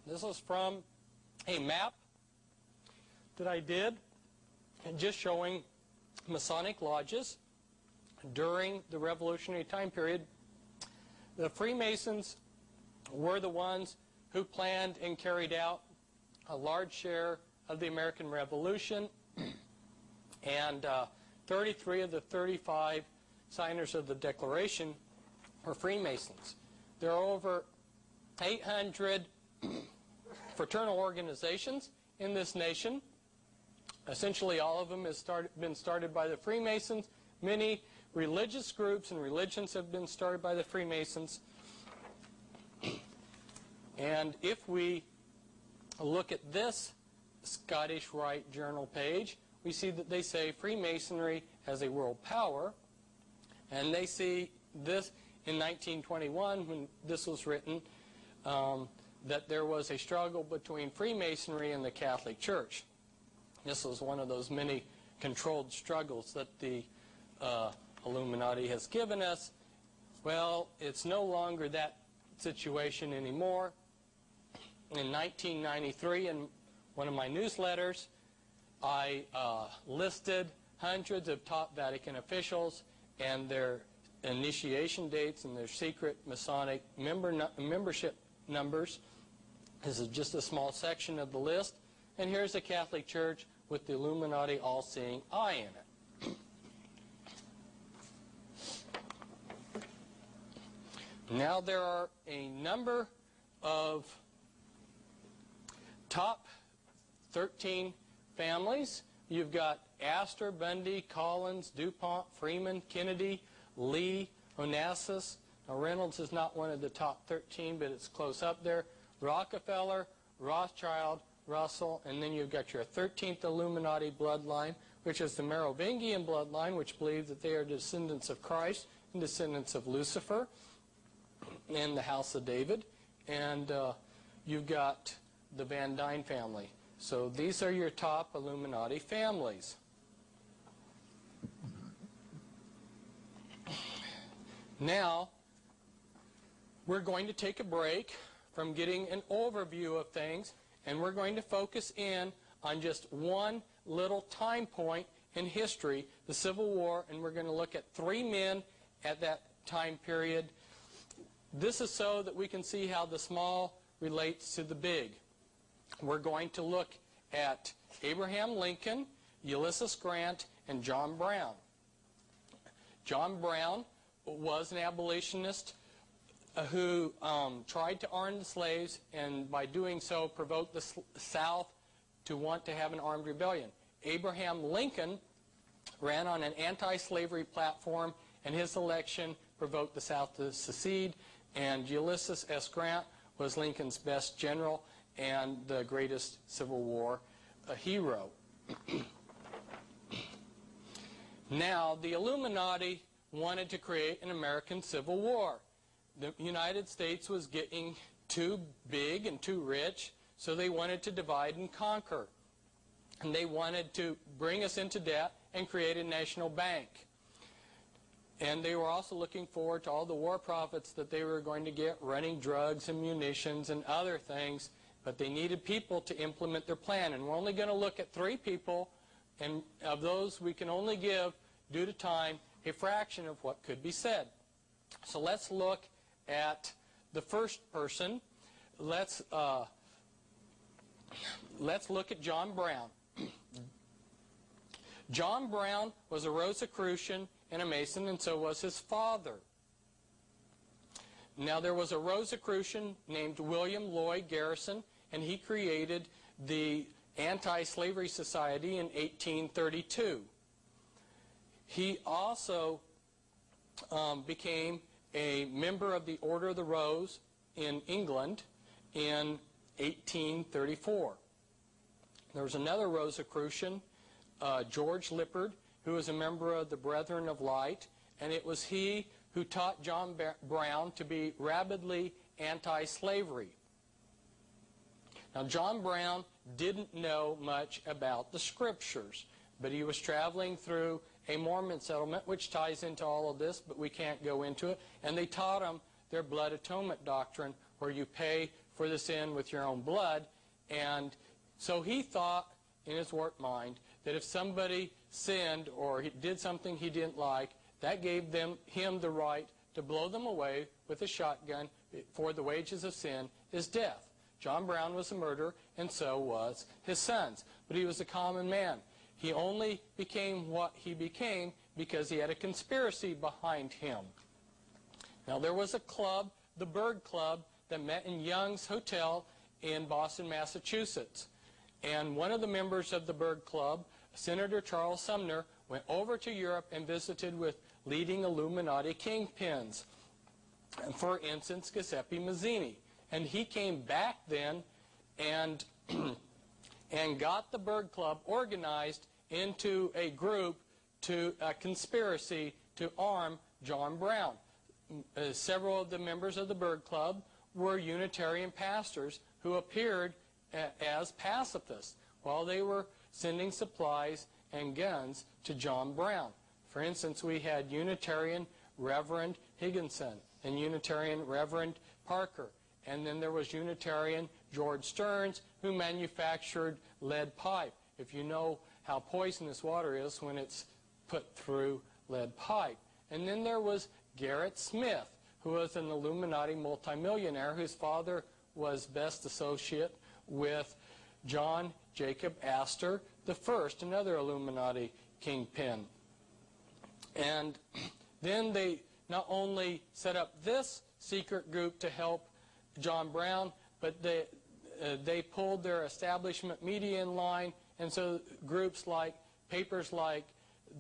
This is from a map that I did, and just showing Masonic lodges during the Revolutionary time period. The Freemasons were the ones who planned and carried out a large share of the American Revolution, and 33 of the 35 signers of the Declaration were Freemasons. There are over 800 fraternal organizations in this nation. Essentially all of them have been started by the Freemasons. Many religious groups and religions have been started by the Freemasons. And if we look at this Scottish Rite Journal page, we see that they say Freemasonry as a world power. And they see this in 1921, when this was written, that there was a struggle between Freemasonry and the Catholic Church. This was one of those many controlled struggles that the Illuminati has given us. Well, it's no longer that situation anymore. In 1993, in one of my newsletters, I listed hundreds of top Vatican officials and their initiation dates and their secret Masonic membership numbers. This is just a small section of the list. And here's the Catholic Church with the Illuminati all-seeing eye in it. Now there are a number of top 13 families. You've got Astor, Bundy, Collins, DuPont, Freeman, Kennedy, Lee, Onassis. Now Reynolds is not one of the top 13, but it's close up there. Rockefeller, Rothschild, Russell, and then you've got your 13th Illuminati bloodline, which is the Merovingian bloodline, which believes that they are descendants of Christ and descendants of Lucifer and the House of David. And you've got the Van Dyne family. So these are your top Illuminati families. Now, we're going to take a break from getting an overview of things, and we're going to focus in on just one little time point in history, the Civil War, and we're going to look at 3 men at that time period. This is so that we can see how the small relates to the big. We're going to look at Abraham Lincoln, Ulysses Grant, and John Brown. John Brown was an abolitionist who tried to arm the slaves, and by doing so provoked the South to want to have an armed rebellion. Abraham Lincoln ran on an anti-slavery platform, and his election provoked the South to secede, and Ulysses S. Grant was Lincoln's best general and the greatest Civil War hero. Now, the Illuminati wanted to create an American Civil War. The United States was getting too big and too rich, so they wanted to divide and conquer. And they wanted to bring us into debt and create a national bank. And they were also looking forward to all the war profits that they were going to get running drugs and munitions and other things, but they needed people to implement their plan. And we're only going to look at 3 people, and of those we can only give, due to time, a fraction of what could be said. So let's look at the first person. Let's look at John Brown. John Brown was a Rosicrucian and a Mason, and so was his father. Now, there was a Rosicrucian named William Lloyd Garrison, and he created the Anti-Slavery Society in 1832. He also became a member of the Order of the Rose in England in 1834. There was another Rosicrucian, George Lippard, who was a member of the Brethren of Light, and it was he who taught John Brown to be rabidly anti-slavery. Now, John Brown didn't know much about the Scriptures, but he was traveling through a Mormon settlement, which ties into all of this, but we can't go into it, and they taught him their blood atonement doctrine, where you pay for the sin with your own blood. And so he thought in his warped mind that if somebody sinned or he did something he didn't like, that gave him the right to blow them away with a shotgun, for the wages of sin is death. John Brown was a murderer, and so was his sons. But he was a common man. He only became what he became because he had a conspiracy behind him. Now, there was a club, the Bird Club, that met in Young's Hotel in Boston, Massachusetts. And one of the members of the Bird Club, Senator Charles Sumner, went over to Europe and visited with leading Illuminati kingpins. For instance, Giuseppe Mazzini. And he came back then and got the Bird Club organized into a group, a conspiracy to arm John Brown. Several of the members of the Bird Club were Unitarian pastors who appeared as pacifists while they were sending supplies and guns to John Brown. For instance, we had Unitarian Reverend Higginson and Unitarian Reverend Parker. And then there was Unitarian George Stearns, who manufactured lead pipe. If you know how poisonous water is when it's put through lead pipe. And then there was Garrett Smith, who was an Illuminati multimillionaire whose father was best associate with John Jacob Astor I, another Illuminati kingpin. And then they not only set up this secret group to help John Brown, but they pulled their establishment media in line, and so groups like, papers like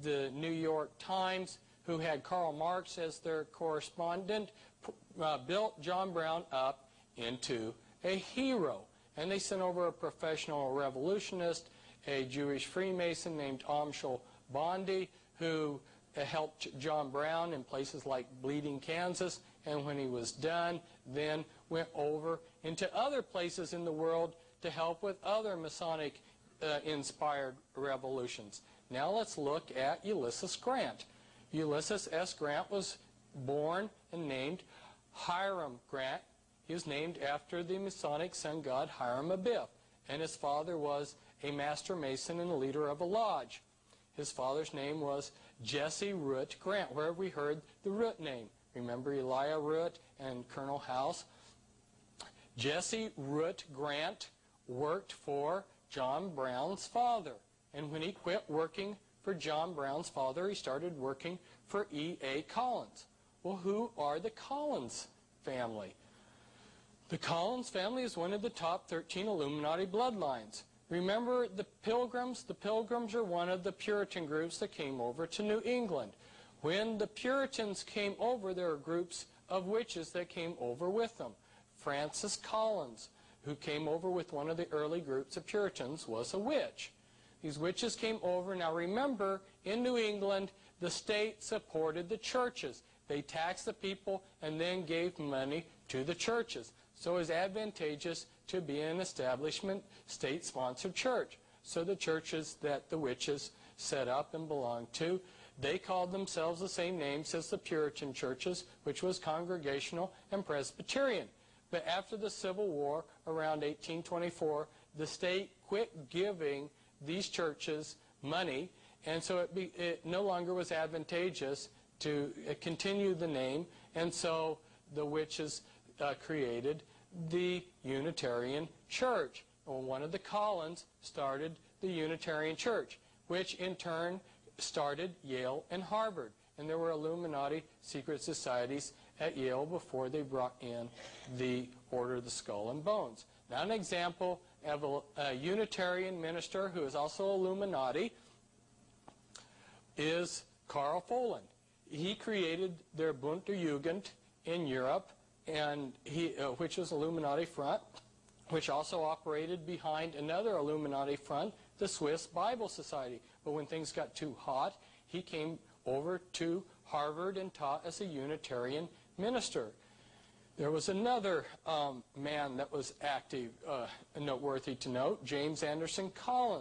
the New York Times, who had Karl Marx as their correspondent, built John Brown up into a hero. And they sent over a professional revolutionist, a Jewish Freemason named Amschel Bondi, who helped John Brown in places like Bleeding, Kansas, and when he was done, then went over into other places in the world to help with other Masonic inspired revolutions. Now let's look at Ulysses Grant. Ulysses S. Grant was born and named Hiram Grant. He was named after the Masonic sun god Hiram Abiff, and his father was a master mason and a leader of a lodge. His father's name was Jesse Root Grant, where we heard the Root name. Remember Elijah Root and Colonel House? Jesse Root Grant worked for John Brown's father. And when he quit working for John Brown's father, he started working for E.A. Collins. Well, who are the Collins family? The Collins family is one of the top 13 Illuminati bloodlines. Remember the Pilgrims? The Pilgrims are one of the Puritan groups that came over to New England. When the Puritans came over, there were groups of witches that came over with them. Francis Collins, who came over with one of the early groups of Puritans, was a witch. These witches came over. Now remember, in New England, the state supported the churches. They taxed the people and then gave money to the churches. So it was advantageous to be an establishment, state-sponsored church. So the churches that the witches set up and belonged to, they called themselves the same names as the Puritan churches, which was Congregational and Presbyterian. But after the Civil War, around 1824, the state quit giving these churches money, and so it no longer was advantageous to continue the name, and so the witches created the Unitarian Church. Well, one of the Collins started the Unitarian Church, which in turn started Yale and Harvard. And there were Illuminati secret societies at Yale before they brought in the Order of the Skull and Bones. Now an example of a Unitarian minister who is also Illuminati is Karl Foland. He created their Bunte Jugend in Europe, and which was Illuminati front, which also operated behind another Illuminati front, the Swiss Bible Society. But when things got too hot, he came over to Harvard and taught as a Unitarian minister. There was another man that was active, noteworthy to note, James Anderson Collins.